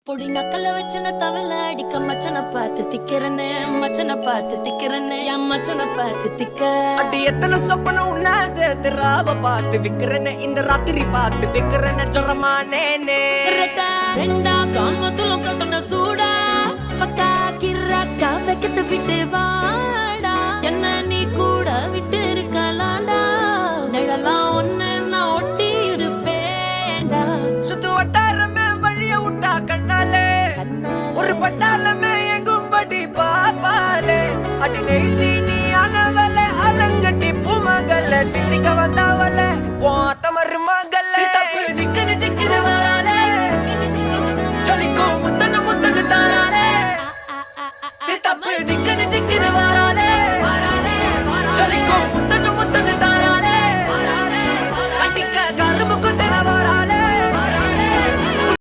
பொடி நக்கல வச்சன தவள அடிக்க மச்சன பார்த்து திக்கிறனே மச்சன பார்த்து திக்கிறனே என் மச்சன பார்த்து திக்க அடி எத்தனை சொப்பன உன்னா சேர்த்து ராவ பார்த்து விக்கிறனே இந்த ராத்திரி பார்த்து விக்கிறனே ஜொரமானே ரெண்டா காமத்துலம் கட்டண சூடா பக்கா கிராக்கா வைக்கத்து விட்டு வாடா என்ன நீ கூட விட்டு இருக்கலாண்டா நிழலாம் ஒன்னு நான் ஒட்டி இருப்பேன்டா சுத்து வட்டாரமே வழிய விட்டா கண்ணாலே ஒரு பட்டாளமே எங்கும்படி பாப்பாலே அடி நெய்சி நீ ஆனவளே அலங்கட்டி பூமகள தித்திக்க வந்தா